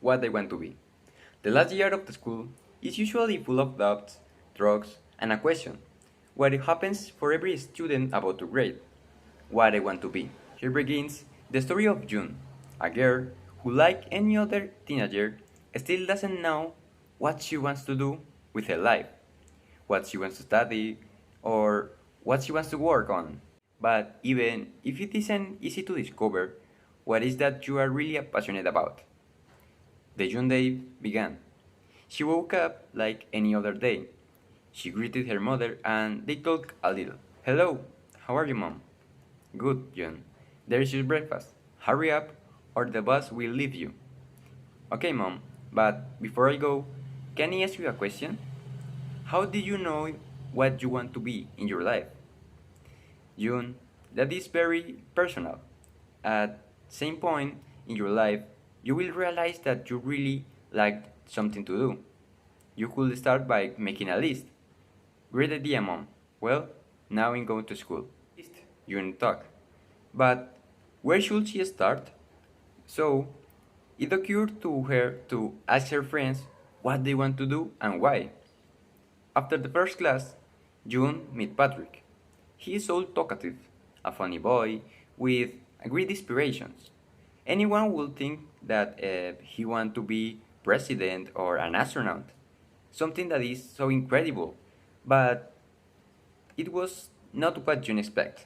what they want to be. The last year of the school is usually full of doubts, drugs, and a question: what happens for every student about to grade? What I want to be. Here begins the story of June, a girl who, like any other teenager, still doesn't know what she wants to do with her life, what she wants to study, or what she wants to work on. But even if it isn't easy to discover, what is that you are really passionate about? The June day began. She woke up like any other day. She greeted her mother and they talked a little. Hello, how are you, mom? Good, June. There's your breakfast. Hurry up, or the bus will leave you. Okay, mom, but before I go, can I ask you a question? How did you know what you want to be in your life? June, that is very personal. At same point in your life, you will realize that you really like something to do. You could start by making a list. Great idea, mom. Well, now I'm going to school. List, June talk. But where should she start? So it occurred to her to ask her friends what they want to do and why. After the first class, June met Patrick. He is so talkative, a funny boy with great inspirations. Anyone would think that he wants to be president or an astronaut, something that is so incredible, but it was not what June expected.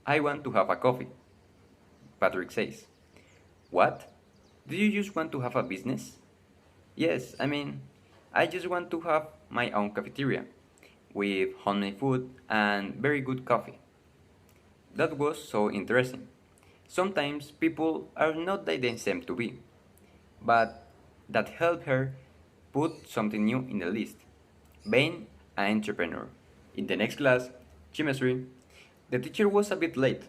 I want to have a coffee, Patrick says. What? Do you just want to have a business? Yes, I just want to have my own cafeteria with homemade food and very good coffee. That was so interesting. Sometimes people are not that they seem to be, but that helped her put something new in the list: being an entrepreneur. In the next class, chemistry, the teacher was a bit late.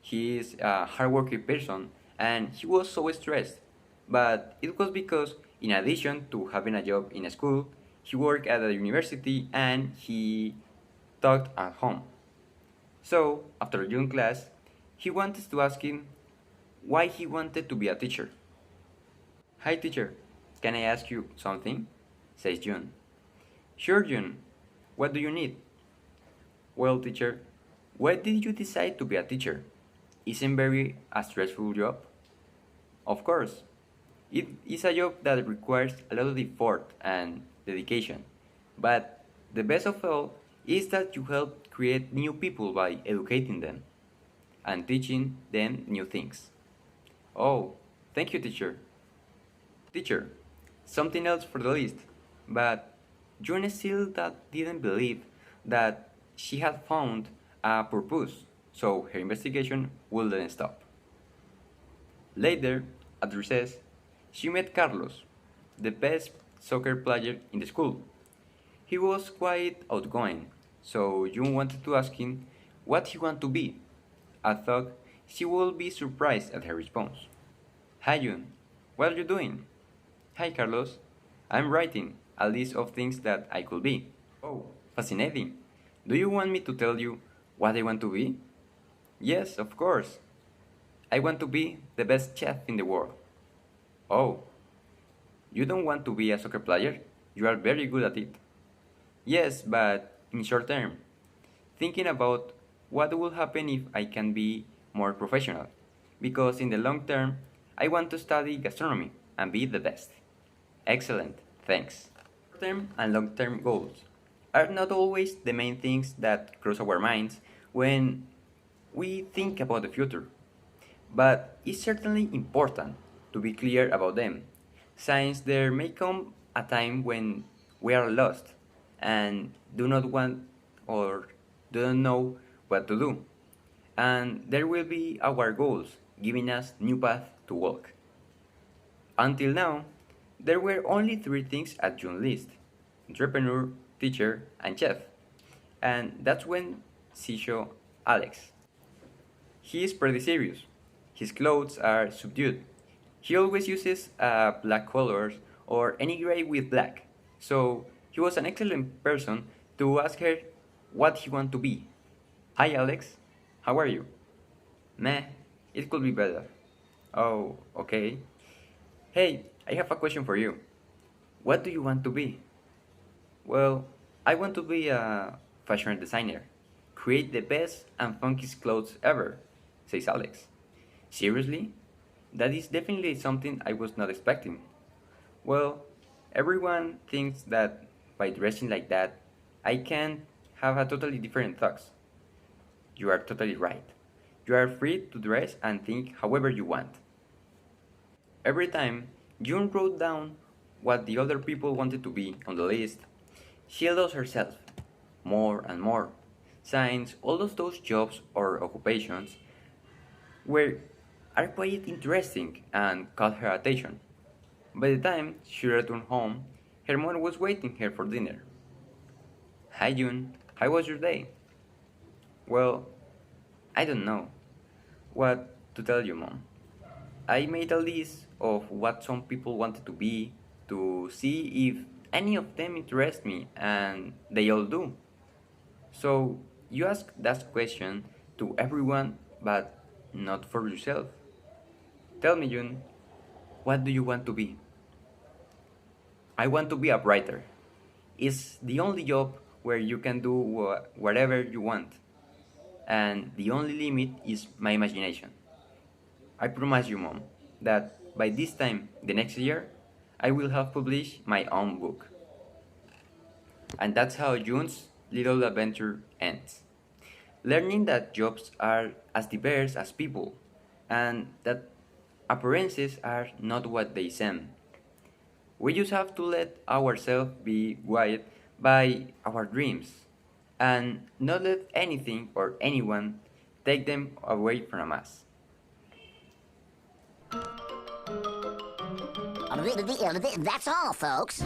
He is a hardworking person and he was so stressed. But it was because, in addition to having a job in a school, he worked at a university and he taught at home. So, after June class, he wanted to ask him why he wanted to be a teacher. Hi teacher, can I ask you something? Says June. Sure, June. What do you need? Well, teacher, why did you decide to be a teacher? Isn't very a stressful job? Of course. It is a job that requires a lot of effort and dedication. But the best of all is that you help create new people by educating them and teaching them new things. Oh, thank you, teacher. Teacher, something else for the list. But June still that didn't believe that she had found a purpose, so her investigation wouldn't stop. Later, at recess, she met Carlos, the best soccer player in the school. He was quite outgoing, so June wanted to ask him what he wanted to be. I thought she would be surprised at her response. Hi June, what are you doing? Hi Carlos, I'm writing a list of things that I could be. Oh, fascinating. Do you want me to tell you what I want to be? Yes, of course. I want to be the best chef in the world. Oh, you don't want to be a soccer player? You are very good at it. Yes, but in short term, thinking about what will happen if I can be more professional. Because in the long term, I want to study gastronomy and be the best. Excellent, thanks. Short term and long term goals are not always the main things that cross our minds when we think about the future, but it's certainly important to be clear about them, since there may come a time when we are lost and do not want or do not know what to do, and there will be our goals giving us new path to walk. Until now, there were only three things at June's list: entrepreneur, teacher, and chef. And that's when she saw Alex. He is pretty serious. His clothes are subdued. He always uses black colors or any gray with black. So he was an excellent person to ask her what he want to be. Hi Alex, how are you? Meh, it could be better. Oh, okay. Hey, I have a question for you. What do you want to be? Well, I want to be a fashion designer. Create the best and funkiest clothes ever, says Alex. Seriously? That is definitely something I was not expecting. Well, everyone thinks that by dressing like that, I can have a totally different thoughts. You are totally right. You are free to dress and think however you want. Every time June wrote down what the other people wanted to be on the list, she lost herself more and more, since all of those jobs or occupations were are quite interesting and caught her attention. By the time she returned home, her mom was waiting her for dinner. Hi June, how was your day? Well, I don't know what to tell you, mom. I made a list of what some people wanted to be to see if any of them interest me, and they all do. So you ask that question to everyone, but not for yourself. Tell me, June, what do you want to be? I want to be a writer. It's the only job where you can do whatever you want, and the only limit is my imagination. I promise you, mom, that by this time the next year, I will have published my own book. And that's how June's little adventure ends. Learning that jobs are as diverse as people, and that appearances are not what they seem. We just have to let ourselves be guided by our dreams, and not let anything or anyone take them away from us. That's all, folks.